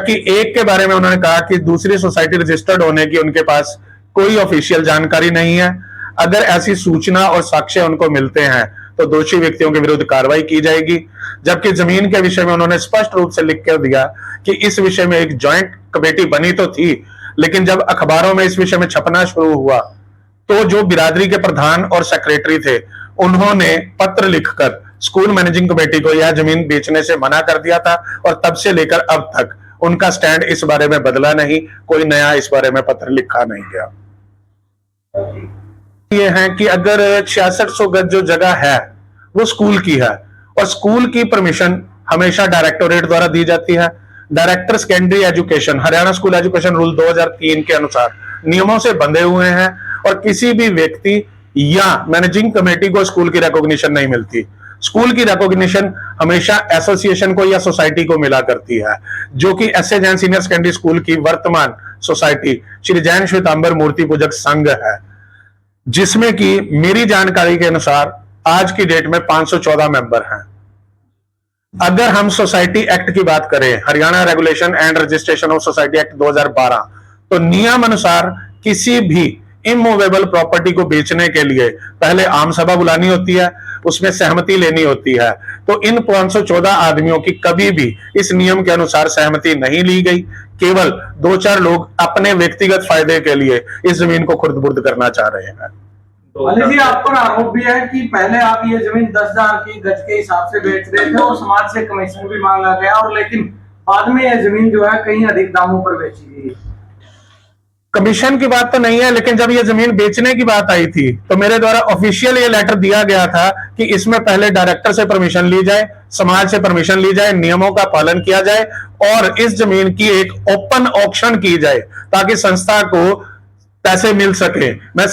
जबकि एक के बारे में उन्होंने कहा कि दूसरी सोसाइटी रजिस्टर्ड होने की उनके पास कोई ऑफिशियल जानकारी नहीं है। अगर ऐसी सूचना और साक्ष्य उनको मिलते हैं तो दोषी व्यक्तियों के विरुद्ध कार्रवाई की जाएगी। जबकि जमीन के विषय में उन्होंने स्पष्ट रूप से लिख कर दिया कि इस विषय में एक ज्वाइंट कमेटी बनी तो थी, लेकिन जब अखबारों में इस विषय में छपना शुरू हुआ तो जो बिरादरी के प्रधान और सेक्रेटरी थे उन्होंने पत्र लिखकर स्कूल मैनेजिंग कमेटी को यह जमीन बेचने से मना कर दिया था, और तब से लेकर अब तक उनका स्टैंड इस बारे में बदला नहीं, कोई नया इस बारे में पत्र लिखा नहीं गया। ये है कि अगर 6600 गज जो जगह है वो स्कूल की है, और स्कूल की परमिशन हमेशा डायरेक्टोरेट द्वारा दी जाती है। Director secondary education Haryana school education rule 2003 के अनुसार नियमों से बंधे हुए हैं, और किसी भी व्यक्ति या मैनेजिंग कमेटी को स्कूल की रिकॉग्निशन नहीं मिलती। स्कूल की रिकॉग्निशन हमेशा एसोसिएशन को या सोसाइटी को मिला करती है, जो कि SA Jain senior secondary school की वर्तमान सोसाइटी श्री जैन श्वेतांबर मूर्ति पूजक संघ है, जिसमें कि मेरी जानकारी के अनुसार आज की डेट में 514 मेंबर हैं। अगर हम सोसाइटी एक्ट की बात करें, Haryana regulation and registration of society act 2012, तो नियम अनुसार किसी भी इमूवेबल प्रॉपर्टी को बेचने के लिए पहले आम सभा बुलानी होती है, उसमें सहमति लेनी होती है। तो इन 514 आदमियों की कभी भी इस नियम के अनुसार सहमति नहीं ली गई। केवल 2-4 लोग अपने व्यक्तिगत फायदे के लिए इस जमीन को खुर्द-बुर्द करना चाह रहे हैं। अली जी, आप पर आरोप भी है कि पहले आप ये जमीन 10,000 की गज के हिसाब से बेच रहे थे और समाज से कमीशन भी मांगा गया, और लेकिन बाद में यह जमीन जो है कहीं अधिक दामों पर बेची गई। कमीशन की बात तो नहीं है, लेकिन जब ये जमीन बेचने की बात आई थी तो मेरे द्वारा ऑफिशियल ये लेटर दिया गया था कि इसमें पहले डायरेक्टर से परमिशन ली जाए, समाज से परमिशन ली जाए, नियमों का पालन किया जाए, और इस जमीन की एक ओपन ऑक्शन की जाए ताकि संस्था को पैसे मिल सके। मैं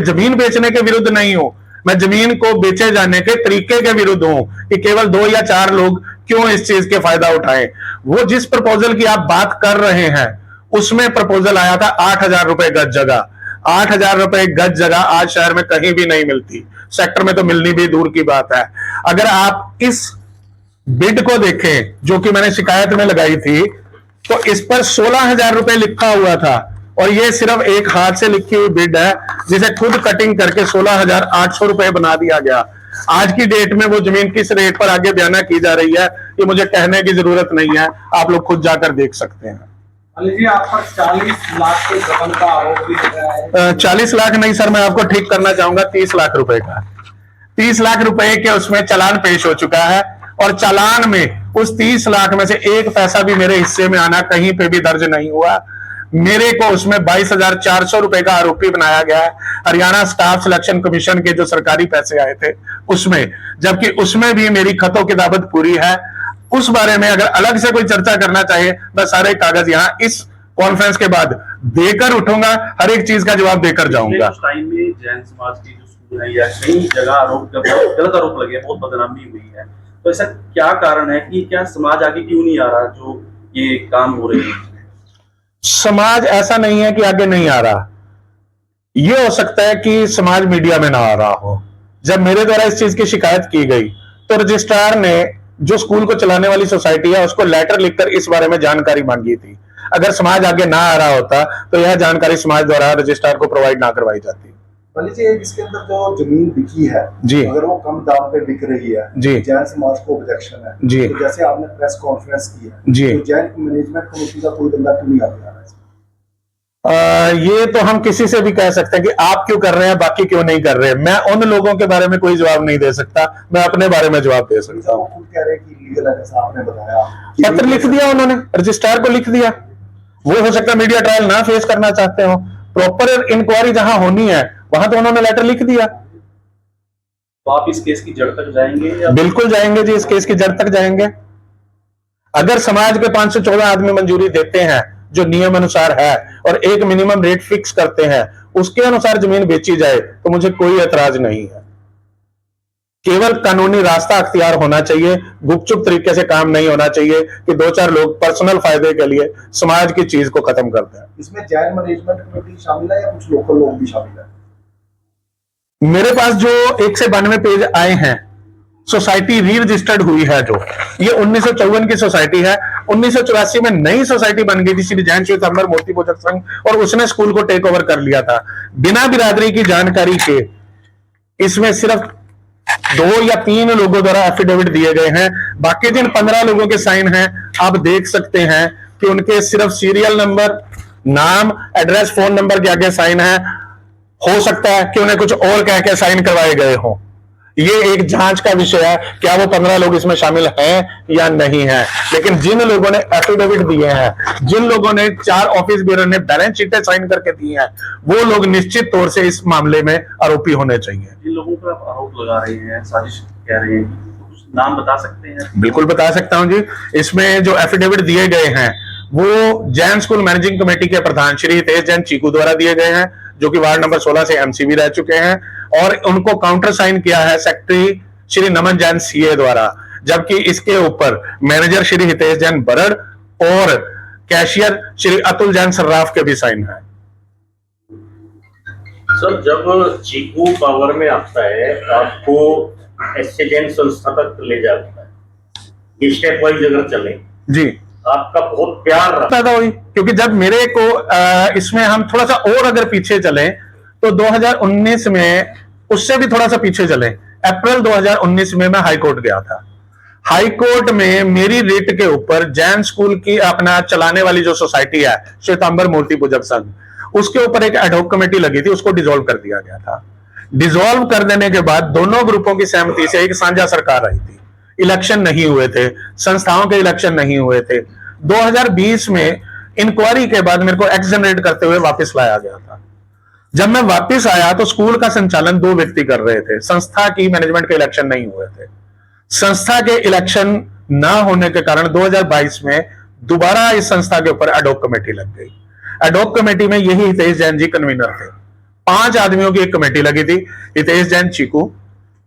जमीन बेचने के विरुद्ध नहीं हूं, मैं जमीन को बेचे जाने के तरीके के विरुद्ध हूं कि केवल 2 या 4 लोग क्यों इस चीज के फायदा उठाएं। वो जिस प्रपोजल की आप बात कर रहे हैं उसमें प्रपोजल आया था 8,000 रुपए गज जगह। 8,000 रुपए गज जगह आज शहर में कहीं भी नहीं मिलती, सेक्टर में तो मिलनी भी दूर की बात है। अगर आप इस बिड को देखें जो कि मैंने शिकायत में लगाई थी, तो इस पर 16,000 रुपए लिखा हुआ था, और ये सिर्फ एक हाथ से लिखी हुई बिड है जिसे खुद कटिंग करके 16,800 रुपए बना दिया गया। आज की डेट में वो जमीन किस रेट पर आगे बयाना की जा रही है ये मुझे कहने की जरूरत नहीं है, आप लोग खुद जाकर देख सकते हैं। अली जी, आप पर 40 लाख के गबन का आरोप भी लगा है। 40 लाख नहीं सर, मैं आपको ठीक करना चाहूंगा, 30 लाख रुपए का। 30 लाख रुपए के उसमें चालान पेश हो चुका है, और चालान में उस 30 लाख में से एक पैसा भी मेरे हिस्से में आना कहीं पे भी दर्ज नहीं हुआ। मेरे को उसमें 22,400 रुपए का आरोपी बनाया गया है हरियाणा स्टाफ सिलेक्शन कमीशन के जो सरकारी पैसे आए थे उसमें, जबकि उसमें भी मेरी खतों की दावत पूरी है। उस बारे में अगर अलग से कोई चर्चा करना चाहिए, मैं सारे कागज यहां इस कॉन्फ्रेंस के बाद देकर उठूंगा, हर एक चीज का जवाब देकर जाऊंगा। उस टाइम में जैन समाज की जो स्कूल है या कई जगह आरोप गलत आरोप लगे, बहुत बदनामी हुई है, तो ऐसा क्या कारण है कि क्या समाज आगे क्यों नहीं आ रहा जो ये काम हो रहे हैं? समाज ऐसा नहीं है कि आगे नहीं आ रहा, यह हो सकता है कि समाज मीडिया में ना आ रहा हो। जब मेरे द्वारा इस चीज की शिकायत की गई तो रजिस्ट्रार ने जो स्कूल को चलाने वाली सोसाइटी है उसको लेटर लिखकर इस बारे में जानकारी मांगी थी। अगर समाज आगे ना आ रहा होता तो यह जानकारी समाज द्वारा रजिस्ट्रार को प्रोवाइड ना करवाई जाती। इसके अंदर जो जमीन बिकी है जी, अगर वो कम दाम पे बिक रही है जी, जैन समाज को ऑब्जेक्शन है जी, तो जैसे आपने प्रेस कॉन्फ्रेंस की है जी, तो जैन मैनेजमेंट कमेटी का कोई बंदा क्यों नहीं आ रहा है? ये तो हम किसी से भी कह सकते हैं कि आप क्यों कर रहे हैं, बाकी क्यों नहीं कर रहे हैं। मैं उन लोगों के बारे में कोई जवाब नहीं दे सकता, मैं अपने बारे में जवाब दे सकता हूँ। कह रहे कि लीगल है, जैसा आपने बताया, पत्र लिख दिया उन्होंने, रजिस्ट्रार को लिख दिया। वो हो सकता है मीडिया ट्रायल ना फेस करना चाहते हो, प्रॉपर इंक्वायरी जहां होनी है वहां तो उन्होंने लेटर लिख दिया। तो आप इस केस की जड़ तक जाएंगे या? बिल्कुल जाएंगे जी, इस केस की जड़ तक जाएंगे। अगर समाज के 514 आदमी मंजूरी देते हैं जो नियम अनुसार है और एक मिनिमम रेट फिक्स करते हैं, उसके अनुसार जमीन बेची जाए तो मुझे कोई एतराज नहीं है। केवल कानूनी रास्ता अख्तियार होना चाहिए, गुपचुप तरीके से काम नहीं होना चाहिए कि 2-4 लोग पर्सनल फायदे के लिए समाज की चीज को खत्म करते हैं। इसमें जैन मैनेजमेंट कमेटी शामिल है या कुछ लोकल लोग भी शामिल है? मेरे पास जो 1 से 92 पेज आए हैं, सोसाइटी री रजिस्टर्ड हुई है जो, ये 1954 की सोसाइटी है। 1984 में नई सोसाइटी बन गई थी श्री जैन श्वेतांबर मूर्ति पूजक संघ, और उसने स्कूल को टेक ओवर कर लिया था बिना बिरादरी की जानकारी के। इसमें सिर्फ 2 या 3 लोगों द्वारा एफिडेविट दिए गए हैं, बाकी जिन 15 लोगों के साइन हैं आप देख सकते हैं कि उनके सिर्फ सीरियल नंबर, नाम, एड्रेस, फोन नंबर के आगे साइन है। हो सकता है कि उन्हें कुछ और कह के साइन करवाए गए हों। ये एक जांच का विषय है, क्या वो 15 लोग इसमें शामिल हैं या नहीं है। लेकिन जिन लोगों ने एफिडेविट दिए हैं, जिन लोगों ने 4 ऑफिस ब्यूरो ने बैलेंस शीटें साइन करके दी हैं, वो लोग निश्चित तौर से इस मामले में आरोपी होने चाहिए। जिन लोगों पर आप आरोप लगा रहे हैं, साजिश कह रहे हैं, कुछ नाम बता सकते हैं? बिल्कुल बता सकता हूं जी। इसमें जो एफिडेविट दिए गए हैं वो जैन स्कूल मैनेजिंग कमेटी के प्रधान श्री हितेश जैन चीकू द्वारा दिए गए हैं, जो कि वार्ड नंबर 16 से एमसीबी रह चुके हैं, और उनको काउंटर साइन किया है सेक्रेटरी श्री नमन जैन सीए द्वारा, जबकि इसके ऊपर मैनेजर श्री हितेश जैन बरड़ और कैशियर श्री अतुल जैन सर्राफ के भी साइन है। सर, जब चीकू पावर में आता है, आपको एससी जैन संस्था तक ले जाता है, ये स्टेप वाइज अगर चले जी, आपका बहुत प्यार रहा। पैदा हुई क्योंकि जब मेरे को इसमें हम थोड़ा सा और अगर पीछे चले तो 2019 में, उससे भी थोड़ा सा पीछे चले, अप्रैल 2019 में मैं हाई कोर्ट गया था। हाई कोर्ट में मेरी रिट के ऊपर जैन स्कूल की अपना चलाने वाली जो सोसाइटी है श्वेतांबर मूर्ति पूजक संघ, उसके ऊपर एक एडहॉक कमेटी लगी थी, उसको डिसॉल्व कर दिया गया था। डिसॉल्व कर देने के बाद दोनों ग्रुपों की सहमति से एक साझा सरकार आई थी। इलेक्शन नहीं हुए थे, संस्थाओं के इलेक्शन नहीं हुए थे। 2020 में इंक्वायरी के बाद मेरे को एक्स जनरेट करते हुए वापस लाया गया था। जब मैं वापस आया तो स्कूल का संचालन 2 व्यक्ति कर रहे थे, संस्था की मैनेजमेंट के इलेक्शन नहीं हुए थे। संस्था के इलेक्शन ना होने के कारण 2022 में दोबारा इस संस्था के ऊपर एडहॉक कमेटी लग गई। एडहॉक कमेटी में यही हितेश जैन जी कन्वीनर थे। 5 आदमियों की एक कमेटी लगी थी, हितेश जैन चीकू,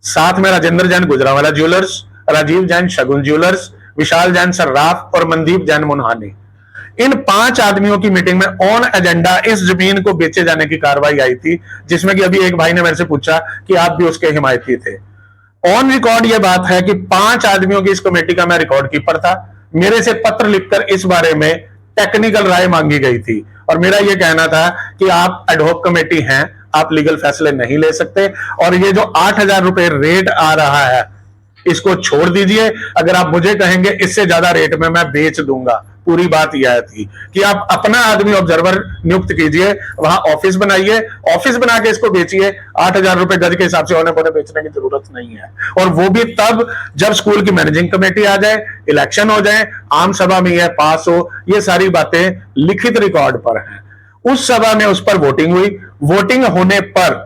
साथ में राजेंद्र जैन गुजरावाला ज्वेलर्स, राजीव जैन शगुन ज्वेलर्स, विशाल जैन सर्राफ और मनदीप जैन मुनहानी। इन 5 आदमियों की मीटिंग में ऑन एजेंडा इस जमीन को बेचे जाने की कार्रवाई आई थी, जिसमें कि अभी एक भाई ने मेरे से पूछा कि आप भी उसके हिमायती थे। ऑन रिकॉर्ड यह बात है कि 5 आदमियों की इस कमेटी का मैं रिकॉर्ड कीपर था। मेरे से पत्र लिखकर इस बारे में टेक्निकल राय मांगी गई थी, और मेरा यह कहना था कि आप एडहॉक कमेटी हैं, आप लीगल फैसले नहीं ले सकते, और ये जो 8,000 रुपए रेट आ रहा है इसको छोड़ दीजिए। अगर आप मुझे कहेंगे इससे ज्यादा रेट में मैं बेच दूंगा। पूरी बात यह थी कि आप अपना आदमी ऑब्जर्वर नियुक्त कीजिए, वहां ऑफिस बनाइए, ऑफिस बना के इसको बेचिए। 8,000 रुपए गज के हिसाब से होने पौने बेचने की जरूरत नहीं है, और वो भी तब जब स्कूल की मैनेजिंग कमेटी आ जाए, इलेक्शन हो जाए, आम सभा में यह पास हो। ये सारी बातें लिखित रिकॉर्ड पर हैं। उस सभा में उस पर वोटिंग हुई। वोटिंग होने पर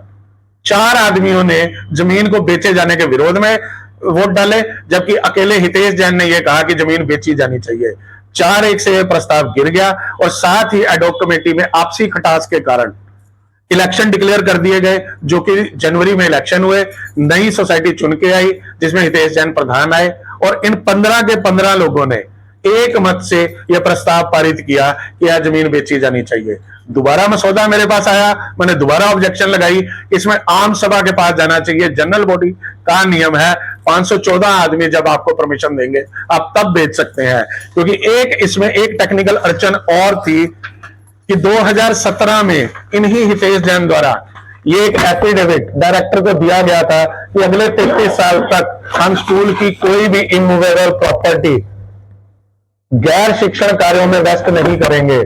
4 आदमियों ने जमीन को बेचे जाने के विरोध में वोट डाले, जबकि अकेले हितेश जैन ने यह कहा कि जमीन बेची जानी चाहिए। 4-1 से यह प्रस्ताव गिर गया, और साथ ही एडहॉक कमेटी में आपसी खटास के कारण इलेक्शन डिक्लेयर कर दिए गए, जो कि जनवरी में इलेक्शन हुए। नई सोसाइटी चुन के आई, जिसमें हितेश जैन प्रधान आए, और इन 15 के 15 लोगों ने एक मत से यह प्रस्ताव पारित किया कि यह जमीन बेची जानी चाहिए। दोबारा मसौदा मेरे पास आया, मैंने दोबारा ऑब्जेक्शन लगाई। इसमें आम सभा के पास जाना चाहिए। जनरल बॉडी का नियम है 514 आदमी जब आपको परमिशन देंगे आप तब बेच सकते हैं, क्योंकि इसमें एक टेक्निकल अड़चन और थी कि 2017 में इन्हीं हितेश जैन द्वारा ये एक एफिडेविट डायरेक्टर को दिया गया था कि अगले 33 साल तक हम स्कूल की कोई भी इमूवेबल प्रॉपर्टी गैर शिक्षण कार्यों में व्यस्त नहीं करेंगे।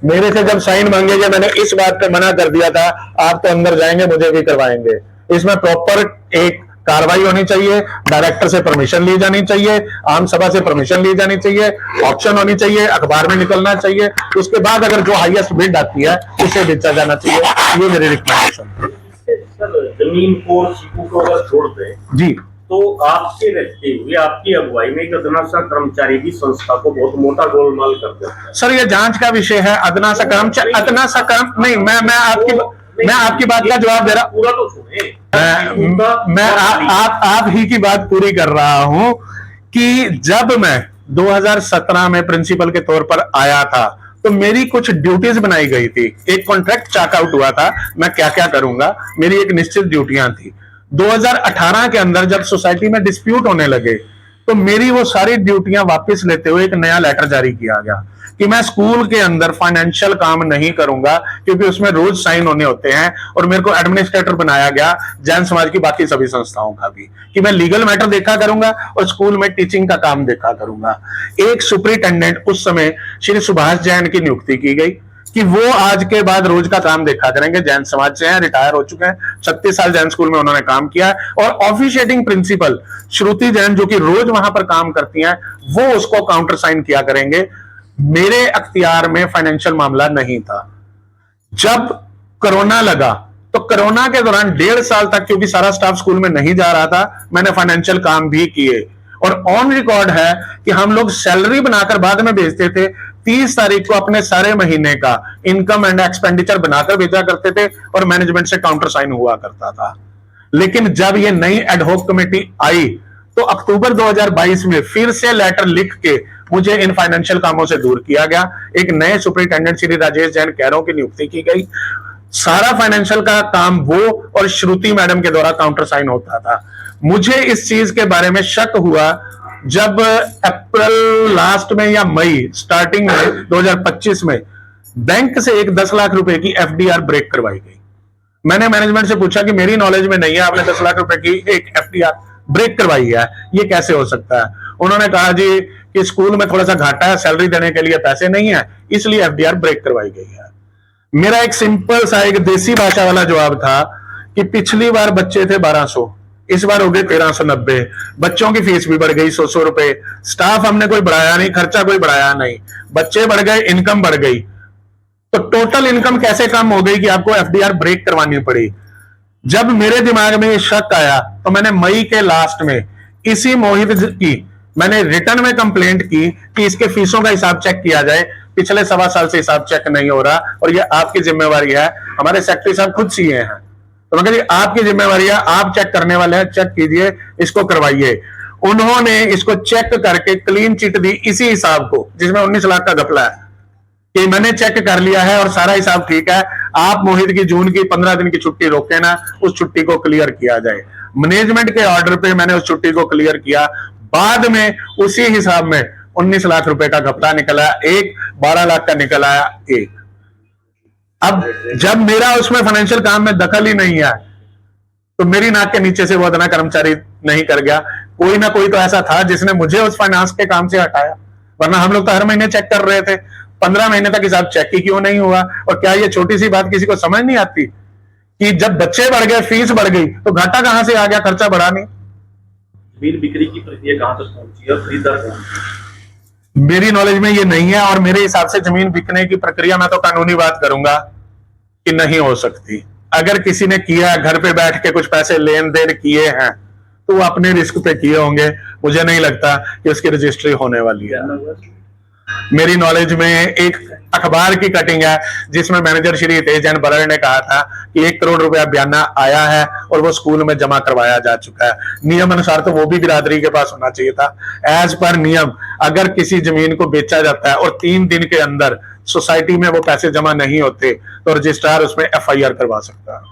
मेरे से जब साइन मांगेंगे, मैंने इस बात पे मना कर दिया था, आप तो अंदर जाएंगे, मुझे भी करवाएंगे। इसमें प्रॉपर एक कार्रवाई होनी चाहिए, डायरेक्टर से परमिशन ली जानी चाहिए, आम सभा से परमिशन ली जानी चाहिए, ऑप्शन होनी चाहिए, अखबार में निकलना चाहिए। उसके बाद अगर जो हाईएस्ट बिड आती है उसे बेचा जाना चाहिए। ये मेरी रिकमेंडेशन है। सर, जमीन को चीकू को अगर छोड़ दें जी, तो आपके रहते हुए आपकी अगुवाई में एक अदना सा कर्मचारी भी संस्था को बहुत मोटा गोलमाल कर देता है। सर ये जांच का विषय है। अदना सा कर्मचारी, अदना सा कर्म नहीं, मैं आपकी बात का जवाब दे रहा, पूरा तो सुने। मैं आप ही की बात पूरी कर रहा हूं कि जब मैं 2017 में प्रिंसिपल के तौर पर आया था तो मेरी कुछ ड्यूटीज बनाई गई थी। एक कॉन्ट्रैक्ट चेक आउट हुआ था, मैं क्या क्या करूंगा, मेरी एक निश्चित ड्यूटियां थी। 2018 के अंदर जब सोसाइटी में डिस्प्यूट होने लगे तो मेरी वो सारी ड्यूटियां वापस लेते हुए एक नया लेटर जारी किया गया कि मैं स्कूल के अंदर फाइनेंशियल काम नहीं करूंगा, क्योंकि उसमें रोज साइन होने होते हैं, और मेरे को एडमिनिस्ट्रेटर बनाया गया जैन समाज की बाकी सभी संस्थाओं का भी, कि मैं लीगल मैटर देखा करूंगा और स्कूल में टीचिंग का काम देखा करूंगा। एक सुपरिटेंडेंट उस समय श्री सुभाष जैन की नियुक्ति की गई कि वो आज के बाद रोज का काम देखा करेंगे। जैन समाज से हैं, रिटायर हो चुके हैं, 36 साल जैन स्कूल में उन्होंने काम किया है, और ऑफिशिएटिंग प्रिंसिपल श्रुति जैन जो कि रोज वहां पर काम करती हैं, वो उसको काउंटर साइन किया करेंगे। मेरे अख्तियार में फाइनेंशियल मामला नहीं था। जब कोरोना लगा तो कोरोना के दौरान 1.5 साल तक, क्योंकि सारा स्टाफ स्कूल में नहीं जा रहा था, मैंने फाइनेंशियल काम भी किए, और ऑन रिकॉर्ड है कि हम लोग सैलरी बनाकर बाद में भेजते थे। 30 तारीख को अपने सारे महीने का इनकम एंड एक्सपेंडिचर बनाकर भेजा करते थे, और मैनेजमेंट से काउंटर साइन हुआ करता था। लेकिन जब ये नई एडहॉक कमेटी आई तो अक्टूबर 2022 में फिर से लेटर लिख के मुझे इन फाइनेंशियल कामों से दूर किया गया। एक नए सुपरिटेंडेंट श्री राजेश जैन कैरों की नियुक्ति की गई। सारा फाइनेंशियल का काम वो और श्रुति मैडम के द्वारा काउंटर साइन होता था। मुझे इस चीज के बारे में शक हुआ जब अप्रैल लास्ट में या मई स्टार्टिंग में 2025 में बैंक से एक 10 लाख रुपए की एफडीआर ब्रेक करवाई गई। मैंने मैनेजमेंट से पूछा कि मेरी नॉलेज में नहीं है, आपने 10 लाख रुपए की एक एफडीआर ब्रेक करवाई है, ये कैसे हो सकता है? उन्होंने कहा जी कि स्कूल में थोड़ा सा घाटा है, सैलरी देने के लिए पैसे नहीं है, इसलिए एफडीआर ब्रेक करवाई गई है। मेरा एक सिंपल सा एक देसी भाषा वाला जवाब था कि पिछली बार बच्चे थे 1200, इस बार हो गए 1390, बच्चों की फीस भी बढ़ गई 100 रुपए, स्टाफ हमने कोई बढ़ाया नहीं, खर्चा कोई बढ़ाया नहीं, बच्चे बढ़ गए, इनकम बढ़ गई, तो टोटल इनकम कैसे कम हो गई कि आपको एफडीआर ब्रेक करवानी पड़ी? जब मेरे दिमाग में ये शक आया तो मैंने मई के लास्ट में इसी मोहित की मैंने रिटर्न में कंप्लेंट की कि इसके फीसों का हिसाब चेक किया जाए। पिछले 1.25 साल से हिसाब चेक नहीं हो रहा और ये आपकी जिम्मेवारी है, हमारे सेक्रेटरी साहब खुद सीए हैं, तो मैं कहा आपकी जिम्मेवारी है, आप चेक करने वाले हैं, चेक कीजिए, इसको करवाइए। उन्होंने इसको चेक करके क्लीन चिट दी इसी हिसाब को जिसमें 19 लाख का घपला है कि मैंने चेक कर लिया है और सारा हिसाब ठीक है, आप मोहित की जून की 15 दिन की छुट्टी रोके ना, उस छुट्टी को क्लियर किया जाए। मैनेजमेंट के ऑर्डर पे मैंने उस छुट्टी को क्लियर किया। बाद में उसी हिसाब में 19 लाख रुपए का घपला निकला, एक 12 लाख का निकला एक। अब जब मेरा उसमें फाइनेंशियल काम में दखल ही नहीं है तो मेरी नाक के नीचे से वो अदना कर्मचारी नहीं कर गया। कोई ना कोई तो ऐसा था जिसने मुझे उस फाइनेंस के काम से हटाया, वरना हम लोग तो हर महीने चेक कर रहे थे। 15 महीने तक हिसाब चेक ही क्यों नहीं हुआ? और क्या ये छोटी सी बात किसी को समझ नहीं आती कि जब बच्चे बढ़ गए, फीस बढ़ गई, तो घाटा कहां से आ गया? खर्चा बढ़ा नहीं। जमीन बिक्री की प्रक्रिया कहां तक पहुंची और खरीदार कौन? मेरी नॉलेज में ये नहीं है और मेरे हिसाब से जमीन बिकने की प्रक्रिया, मैं तो कानूनी बात करूंगा कि नहीं हो सकती। अगर किसी ने किया, घर पे बैठ के कुछ पैसे लेन देन किए हैं, तो वो अपने रिस्क पे किए होंगे। मुझे नहीं लगता कि उसकी रजिस्ट्री होने वाली है। मेरी नॉलेज में एक अखबार की कटिंग है जिसमें मैनेजर श्री हितेश जैन बरड़ ने कहा था कि 1 करोड़ रुपया बयाना आया है और वो स्कूल में जमा करवाया जा चुका है। नियम अनुसार तो वो भी बिरादरी के पास होना चाहिए था। एज पर नियम अगर किसी जमीन को बेचा जाता है और 3 दिन के अंदर सोसाइटी में वो पैसे जमा नहीं होते तो रजिस्ट्रार उसमें FIR करवा सकता है।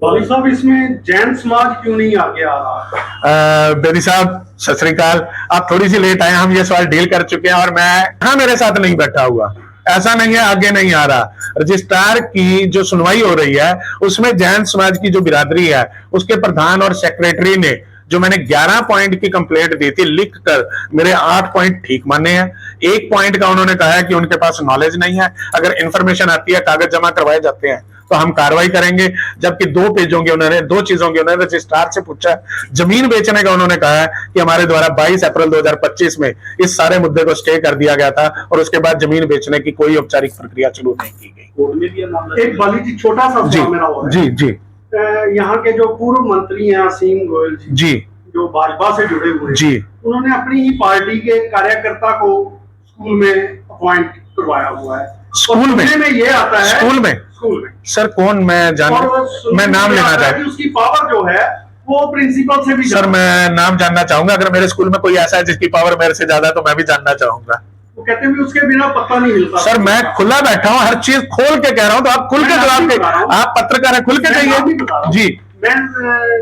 भाई साहब, इसमें जैन समाज क्यों नहीं आगे आ रहा? बेदी साहब सत श्री अकाल, आप थोड़ी सी लेट आए, हम ये सवाल डील कर चुके हैं और मैं मेरे साथ नहीं बैठा हुआ, ऐसा नहीं है आगे नहीं आ रहा। रजिस्ट्रार की जो सुनवाई हो रही है उसमें जैन समाज की जो बिरादरी है उसके प्रधान और सेक्रेटरी ने जो मैंने 11 पॉइंट की कंप्लेंट दी थी लिख कर मेरे 8 पॉइंट ठीक माने हैं। 1 पॉइंट का उन्होंने कहा है कि उनके पास नॉलेज नहीं है, अगर इंफॉर्मेशन आती है, कागज जमा करवाए जाते हैं तो हम कार्रवाई करेंगे। जबकि 2 पेजों की उन्होंने 2 चीजों की उन्होंने रजिस्ट्रार से पूछा। जमीन बेचने का उन्होंने कहा है कि हमारे द्वारा 22 अप्रैल 2025 में इस सारे मुद्दे को स्टे कर दिया गया था और उसके बाद जमीन बेचने की कोई औपचारिक प्रक्रिया शुरू नहीं की गई। कोर्ट में भी ये मामला एक बाली जी, छोटा सा जी सवाल मेरा हुआ है। जी जी यहाँ के जो पूर्व मंत्री हैं असीम गोयल जी, जी जो भाजपा से जुड़े हुए हैं, जी, उन्होंने अपनी ही पार्टी के कार्यकर्ता को स्कूल में अपॉइंट करवाया हुआ है। स्कूल और में? सुनने में ये आता है स्कूल में सर कौन, मैं और मैं नाम लेना आता है चाहता कि उसकी पावर जो है वो प्रिंसिपल से भी सर, ज्यादा। मैं नाम जानना चाहूंगा। अगर मेरे स्कूल में कोई ऐसा है जिसकी पावर मेरे से ज्यादा है तो मैं भी जानना चाहूंगा। वो कहते हैं भी उसके बिना पता नहीं हिलता। सर मैं खुला बैठा हूं, हर चीज खोल के कह रहा हूं, तो आप खुल के मैं जवाब नाम दे। नहीं बता रहा हूं। आप पत्रकार हैं, खुल के मैं नाम नहीं बता रहा कहिए। हूं। जी मैं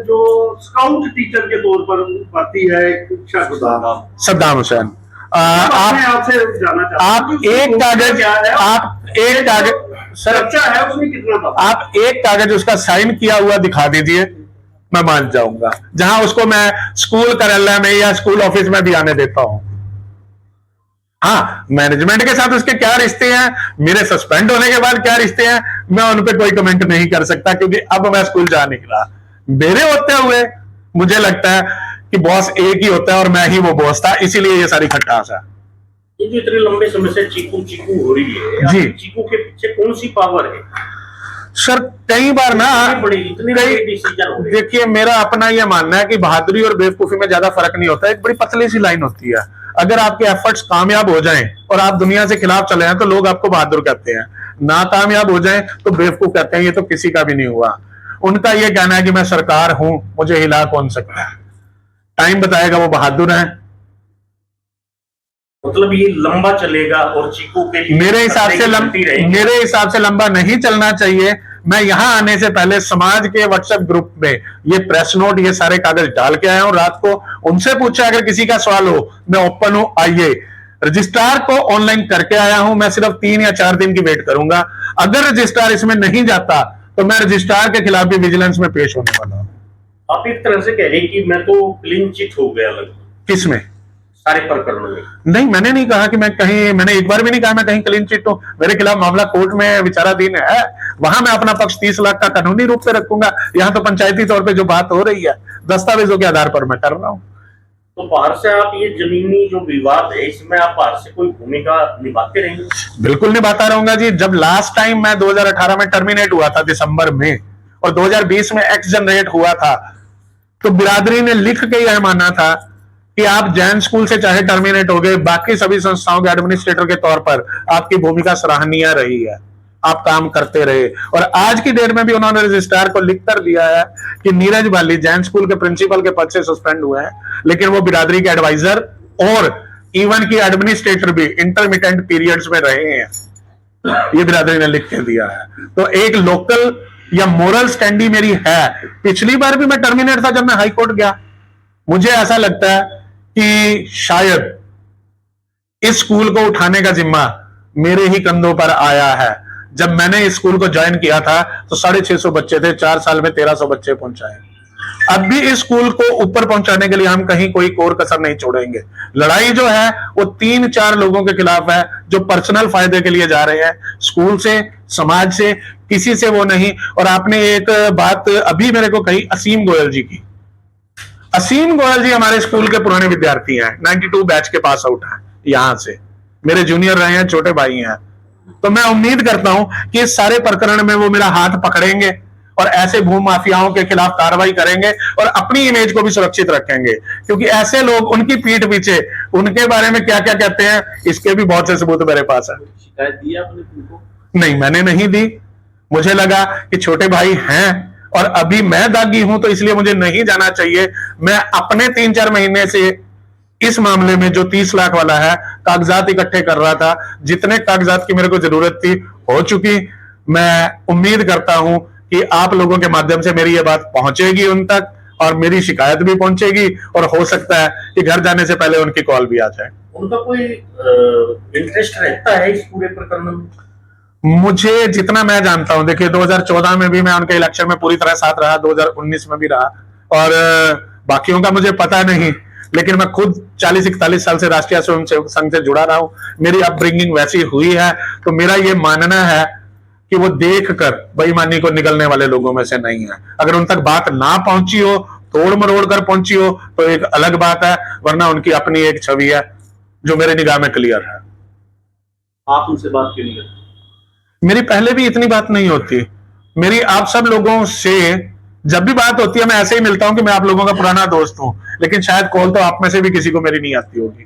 जो स्काउट टीचर के तौर पर भर्ती है शिक्षा विभाग, सद्दाम हुसैन, मैं आप आपसे जानना चाहता आप हूं कि एक उसका कागज क्या है? आप एक कागज सर चर्चा है उसमें कितना था? आप एक कागज उसका साइन किया हुआ दिखा दीजिए, मैं मान जाऊंगा, जहां उसको मैं स्कूल कार्यालय में या स्कूल ऑफिस में भी आने देता हूं। हाँ, मैनेजमेंट के साथ उसके क्या रिश्ते हैं, मेरे सस्पेंड होने के बाद क्या रिश्ते हैं, मैं उन पे कोई कमेंट नहीं कर सकता, क्योंकि अब मैं स्कूल जा नहीं रहा। मेरे होते हुए मुझे लगता है कि बॉस एक ही होता है और मैं ही वो बॉस था, इसीलिए ये सारी खटास है। ये जो इतने लंबे समय से चीकू चीकू हो रही है, जी। चीकू के पीछे कौन सी पावर है? सर कई बार ना इतने बड़े डिसीजन हो रहे हैं। देखिए, मेरा अपना यह मानना है कि बहादुरी और बेवकूफी में ज्यादा फर्क नहीं होता, एक बड़ी पतली सी लाइन होती है। अगर आपके एफर्ट्स कामयाब हो जाएं और आप दुनिया से खिलाफ चले हैं तो लोग आपको बहादुर कहते हैं, नाकामयाब हो जाएं तो बेवकूफ कहते हैं। ये तो किसी का भी नहीं हुआ। उनका यह कहना है कि मैं सरकार हूं, मुझे हिला कौन सकता है, टाइम बताएगा वो बहादुर हैं। मतलब ये लंबा चलेगा और चीकू के लिए मेरे हिसाब से लंबा नहीं चलना चाहिए। मैं यहां आने से पहले समाज के व्हाट्सएप ग्रुप में ये प्रेस नोट, ये सारे कागज डाल के आया हूं रात को। उनसे पूछा अगर किसी का सवाल हो, मैं ओपन हूं, आइए। रजिस्ट्रार को ऑनलाइन करके आया हूं, मैं सिर्फ 3 या 4 दिन की वेट करूंगा। अगर रजिस्ट्रार इसमें नहीं जाता तो मैं रजिस्ट्रार के खिलाफ भी विजिलेंस में पेश होने वाला हूं। आप एक तरह से कह रहे हैं कि मैं तो क्लीन चिट हो गया लगभग किसमें? सारे प्रकरणों में। नहीं, मैंने नहीं कहा कि मैंने एक बार भी नहीं कहा मैं कहीं क्लीन चिट हूं। मेरे खिलाफ मामला कोर्ट में विचाराधीन है, वहां मैं अपना पक्ष 30 लाख का कानूनी रूप से रखूंगा। यहां तो पंचायती तौर पे जो बात हो रही है दस्तावेजों के आधार पर मैं कर रहा हूं। तो बाहर से आप ये जमीनी जो विवाद है इसमें आप बाहर से कोई भूमिका निभाते रहेंगे? बिल्कुल निभाता रहूंगा जी। जब लास्ट टाइम मैं 2018 में टर्मिनेट हुआ था दिसंबर में, और 2020 में एक्स जनरेट हुआ था, तो बिरादरी ने लिख के यह माना था कि आप जैन स्कूल से चाहे टर्मिनेट हो गए, बाकी सभी संस्थाओं के एडमिनिस्ट्रेटर के तौर पर आपकी भूमिका सराहनीय रही है, आप काम करते रहे। और आज की डेट में भी उन्होंने रजिस्ट्रार को लिख कर दिया है कि नीरज बाली जैन स्कूल के प्रिंसिपल के पद से सस्पेंड हुए हैं, लेकिन वो बिरादरी के एडवाइजर और इवन की एडमिनिस्ट्रेटर भी इंटरमिटेंट पीरियड्स में रहे हैं। ये बिरादरी ने लिख के दिया है। तो एक लोकल या मोरल स्टैंडी मेरी है। पिछली बार भी मैं टर्मिनेट था जब मैं हाई कोर्ट गया। मुझे ऐसा लगता है कि शायद इस स्कूल को उठाने का जिम्मा मेरे ही कंधों पर आया है। जब मैंने इस स्कूल को ज्वाइन किया था तो 650 बच्चे थे, 4 साल में 1300 बच्चे पहुंचाए। अब भी इस स्कूल को ऊपर पहुंचाने के लिए हम कहीं कोई कोर कसर नहीं छोड़ेंगे। लड़ाई जो है वो 3-4 लोगों के खिलाफ है जो पर्सनल फायदे के लिए जा रहे हैं, स्कूल से, समाज से, किसी से वो नहीं। और आपने एक बात अभी मेरे को कही असीम गोयल जी की। असीम गोयल जी हमारे स्कूल के पुराने विद्यार्थी हैं, 92 बैच के पास आउट हैं, यहां से मेरे जूनियर रहे हैं, छोटे भाई हैं। तो मैं उम्मीद करता हूं कि इस सारे प्रकरण में वो मेरा हाथ पकड़ेंगे और ऐसे भू माफियाओं के खिलाफ कार्रवाई करेंगे और अपनी इमेज को भी सुरक्षित रखेंगे, क्योंकि ऐसे लोग उनकी पीठ पीछे उनके बारे में क्या क्या कहते हैं, इसके भी बहुत से सबूत मेरे पास है। शिकायत दी आपने उनको? नहीं, मैंने नहीं दी। मुझे लगा कि छोटे भाई हैं और अभी मैं दागी हूं तो इसलिए मुझे नहीं जाना चाहिए। मैं अपने 3-4 महीने से इस मामले में जो 30 लाख वाला है कागजात इकट्ठे कर रहा था। जितने कागजात की मेरे को जरूरत थी हो चुकी। मैं उम्मीद करता हूं कि आप लोगों के माध्यम से मेरी ये बात पहुंचेगी उन तक और मेरी शिकायत भी पहुंचेगी, और हो सकता है कि घर जाने से पहले उनकी कॉल भी आ जाए। उनका कोई इंटरेस्ट रहता है इस पूरे प्रकरण में? मुझे जितना मैं जानता हूं, देखिए 2014 में भी मैं उनके इलेक्शन में पूरी तरह साथ रहा, 2019 में भी रहा, और बाकियों का मुझे पता नहीं, लेकिन मैं खुद 40-41 साल से राष्ट्रीय स्वयंसेवक संघ से जुड़ा रहा हूं। मेरी अपब्रिंगिंग वैसी हुई है, तो मेरा ये मानना है कि वो देखकर बेईमानी को निकलने वाले लोगों में से नहीं है। अगर उन तक बात ना पहुंची हो, तोड़ मरोड़ कर पहुंची हो, तो एक अलग बात है, वरना उनकी अपनी एक छवि है जो मेरे निगाह में क्लियर है। आप उनसे बात क्यों नहीं करते? मेरी पहले भी इतनी बात नहीं होती। मेरी आप सब लोगों से जब भी बात होती है मैं ऐसे ही मिलता हूं कि मैं आप लोगों का पुराना दोस्त हूं, लेकिन शायद कॉल तो आप में से भी किसी को मेरी नहीं आती होगी।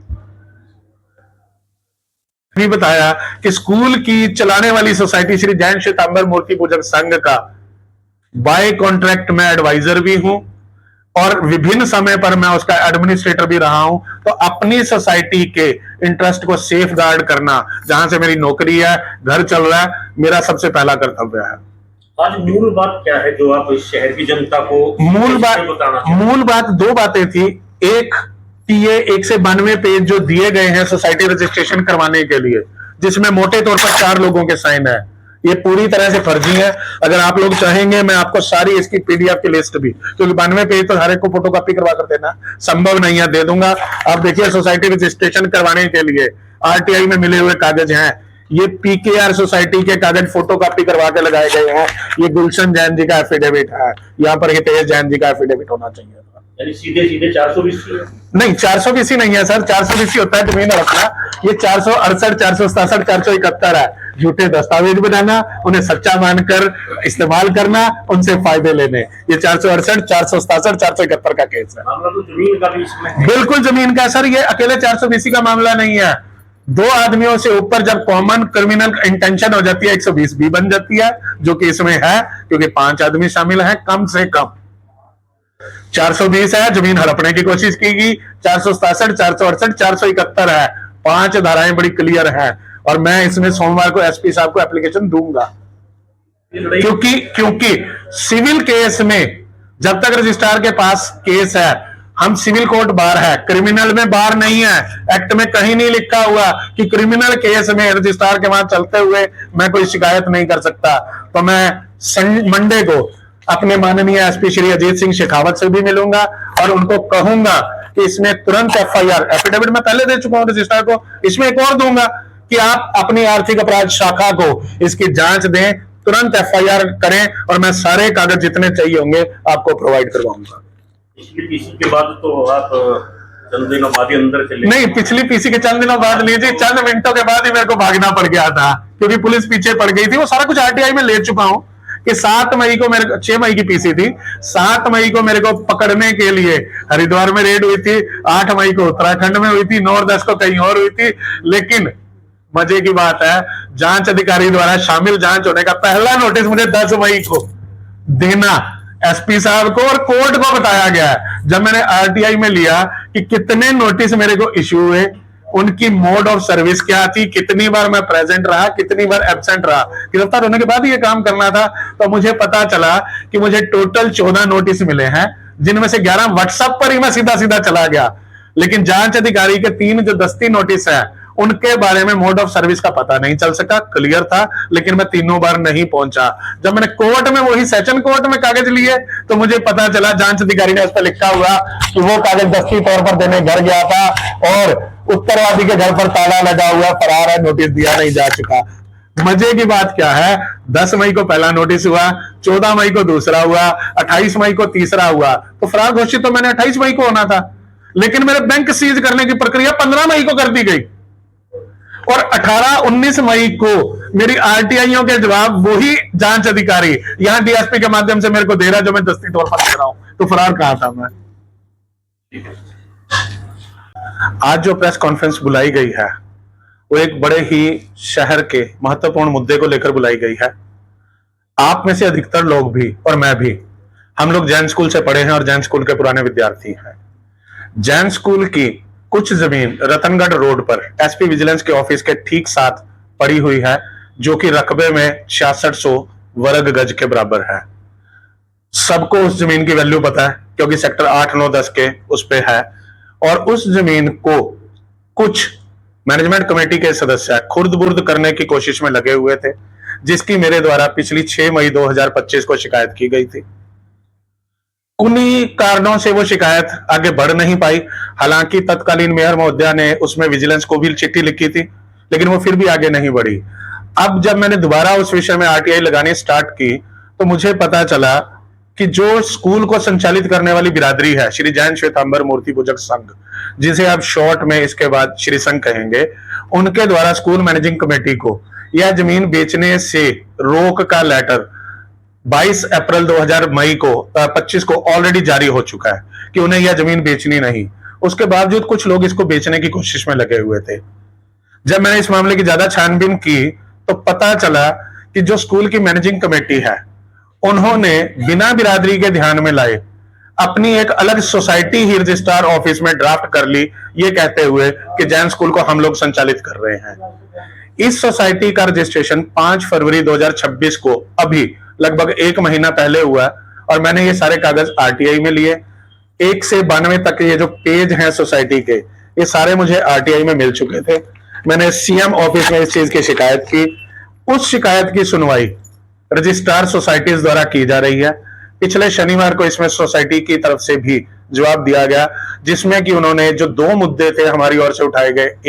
भी बताया कि स्कूल की चलाने वाली सोसाइटी श्री जैन श्वेतांबर मूर्ति पूजक संघ का बाय कॉन्ट्रैक्ट में एडवाइजर भी हूं और विभिन्न समय पर मैं उसका एडमिनिस्ट्रेटर भी रहा हूं। तो अपनी सोसाइटी के इंटरेस्ट को सेफ गार्ड करना, जहां से मेरी नौकरी है, घर चल रहा है, मेरा सबसे पहला कर्तव्य है। आज मूल बात क्या है जो आप इस शहर की जनता को मूल बताना बात चाहते हैं? मूल बात दो बातें थी। एक ये 1 से 92 पेज जो दिए गए हैं सोसाइटी रजिस्ट्रेशन करवाने के लिए, जिसमें मोटे तौर पर 4 लोगों के साइन है, ये पूरी तरह से फर्जी है। अगर आप लोग चाहेंगे मैं आपको सारी इसकी पीडीएफ की लिस्ट भी, क्योंकि 92 पेज तो हर एक को फोटोकॉपी करवा कर देना संभव नहीं है, दे दूंगा। आप देखिए सोसाइटी रजिस्ट्रेशन करवाने के लिए आरटीआई में मिले हुए कागज हैं, ये पीकेआर सोसाइटी के कागज फोटोकॉपी करवा के लगाए गए हैं। ये गुलशन जैन जी का एफिडेविट है, यहाँ पर हितेश जैन जी का एफिडेविट होना चाहिए। यानी सीधे सीधे 420 नहीं, 420 नहीं है सर, 420 होता है जमीन रखना। ये 468, 467, 471 है। झूठे दस्तावेज बनाना, उन्हें सच्चा मानकर इस्तेमाल करना, उनसे फायदे लेने। ये 468, 467, 471 का केस है। मामला तो जमीन का भी इसमें है। बिल्कुल जमीन का सर, ये अकेले 420 का मामला नहीं है। 2 आदमियों से ऊपर जब कॉमन क्रिमिनल इंटेंशन हो जाती है 120 भी बन जाती है, जो कि इसमें है, क्योंकि 5 आदमी शामिल हैं कम से कम। 420 है, जमीन हड़पने की कोशिश की गई। 467, 468, 471 है। 5 धाराएं बड़ी क्लियर है, और मैं इसमें सोमवार को एसपी साहब को एप्लीकेशन दूंगा। क्योंकि सिविल केस में जब तक रजिस्ट्रार के पास केस है, हम सिविल कोर्ट बार है, क्रिमिनल में बार नहीं है। एक्ट में कहीं नहीं लिखा हुआ कि क्रिमिनल केस में रजिस्ट्रार के वहां चलते हुए मैं कोई शिकायत नहीं कर सकता। तो मैं मंडे को अपने माननीय एसपी श्री अजीत सिंह शेखावत से भी मिलूंगा और उनको कहूंगा कि इसमें तुरंत एफआईआर, एफिडेविट मैं पहले दे चुका हूं रजिस्ट्रार को, इसमें एक और दूंगा कि आप अपनी आर्थिक अपराध शाखा को इसकी जांच दें, तुरंत एफआईआर करें, और मैं सारे कागज जितने चाहिए होंगे आपको प्रोवाइड करवाऊंगा। पिछली पीसी के बाद तो आप चंद दिनों बाद ही अंदर चले। नहीं, पिछली पीसी के चंद दिनों बाद लीजिए, चंद मिनटों के बाद ही मेरे को भागना पड़ गया था, क्योंकि पुलिस पीछे पड़ गई थी। वो सारा कुछ आरटीआई में ले चुका हूं कि 7 मई को मेरे 6 मई की पीसी थी, 7 मई को मेरे को पकड़ने के लिए हरिद्वार में रेड हुई थी, 8 मई को उत्तराखंड में हुई थी, 9 और 10 को कहीं और हुई थी। लेकिन मजे की बात है, जांच अधिकारी द्वारा शामिल जांच होने का पहला नोटिस मुझे 10 मई को देना एसपी साहब को और कोर्ट को बताया गया है। जब मैंने आरटीआई में लिया कि कितने नोटिस मेरे को इश्यू हुए, उनकी मोड ऑफ सर्विस क्या थी, कितनी बार मैं प्रेजेंट रहा, कितनी बार एब्सेंट रहा, गिरफ्तार होने के बाद ये काम करना था, तो मुझे पता चला कि मुझे टोटल 14 नोटिस मिले हैं, जिनमें से 11 व्हाट्सएप पर ही मैं सीधा सीधा चला गया। लेकिन जांच अधिकारी के 3 जो दस्ती नोटिस है, उनके बारे में मोड ऑफ सर्विस का पता नहीं चल सका, क्लियर था, लेकिन मैं तीनों बार नहीं पहुंचा। जब मैंने कोर्ट में, वही सेशन कोर्ट में कागज लिए, तो मुझे पता चला जांच अधिकारी ने उस पर लिखा हुआ कि वो कागज दस्ती तौर पर देने घर गया था और उत्तरवादी के घर पर ताला लगा हुआ, फरार है, नोटिस दिया नहीं जा चुका। मजे की बात क्या है, 10 मई को पहला नोटिस हुआ, 14 मई को दूसरा हुआ, 28 मई को तीसरा हुआ, तो फरार घोषित तो मैंने 28 मई को होना था, लेकिन मेरे बैंक सीज करने की प्रक्रिया 15 मई को कर दी गई, और 18-19 मई को मेरी आरटीआईओ के जवाब वही जांच अधिकारी यहां डीएसपी के माध्यम से मेरे को दे रहा, जो मैं दस्ती तौर पर दे रहा हूं। तो फरार कहां था मैं? आज जो प्रेस कॉन्फ्रेंस बुलाई गई है, वो एक बड़े ही शहर के महत्वपूर्ण मुद्दे को लेकर बुलाई गई है। आप में से अधिकतर लोग भी और मैं भी, हम लोग जैन स्कूल से पढ़े हैं और जैन स्कूल के पुराने विद्यार्थी हैं। जैन स्कूल की कुछ जमीन रतनगढ़ रोड पर एसपी विजिलेंस के ऑफिस के ठीक साथ पड़ी हुई है, जो कि रकबे में 6600 वर्ग गज के बराबर है। सबको उस जमीन की वैल्यू पता है, क्योंकि सेक्टर 8, 9, 10 के उस पे है, और उस जमीन को कुछ मैनेजमेंट कमेटी के सदस्य खुर्द बुर्द करने की कोशिश में लगे हुए थे, जिसकी मेरे द्वारा पिछली 6 मई 2025 को शिकायत की गई थी। उन्हीं कारणों से वो शिकायत आगे बढ़ नहीं पाई। हालांकि तत्कालीन मेयर महोदया ने उसमें विजिलेंस को भी चिट्ठी लिखी थी, लेकिन वो फिर भी आगे नहीं बढ़ी। अब जब मैंने दोबारा उस विषय में आरटीआई लगानी स्टार्ट की, तो मुझे पता चला कि जो स्कूल को संचालित करने वाली बिरादरी है, श्री जैन श्वेतांबर मूर्ति पूजक संघ, जिसे आप शॉर्ट में इसके बाद श्री संघ कहेंगे, उनके द्वारा स्कूल मैनेजिंग कमेटी को यह जमीन बेचने से रोक का लेटर 22 अप्रैल 2025 को ऑलरेडी जारी हो चुका है कि उन्हें यह जमीन बेचनी नहीं। उसके बावजूद कुछ लोग इसको बेचने की कोशिश में लगे हुए थे। जब मैंने इस मामले की ज्यादा छानबीन की, तो पता चला कि जो स्कूल की मैनेजिंग कमेटी है, उन्होंने बिना बिरादरी के ध्यान में लाए अपनी एक अलग सोसाइटी ही रजिस्ट्रार ऑफिस में ड्राफ्ट कर ली, ये कहते हुए कि जैन स्कूल को हम लोग संचालित कर रहे हैं। इस सोसाइटी का रजिस्ट्रेशन 5 फरवरी 2026 को अभी लगभग 1 महीना पहले हुआ है, और मैंने ये सारे कागज आरटीआई में लिए। 1 से 92 तक ये जो पेज हैं सोसाइटी के, ये सारे मुझे आरटीआई में मिल चुके थे। मैंने सीएम ऑफिस में इस चीज की शिकायत की। उस शिकायत की सुनवाई रजिस्ट्रार सोसाइटीज द्वारा की जा रही है। पिछले शनिवार को इसमें सोसाइटी की तरफ से भी जवाब दिया गया, जिसमें कि उन्होंने जो 2 मुद्दे थे हमारी ओर से उठाए गए,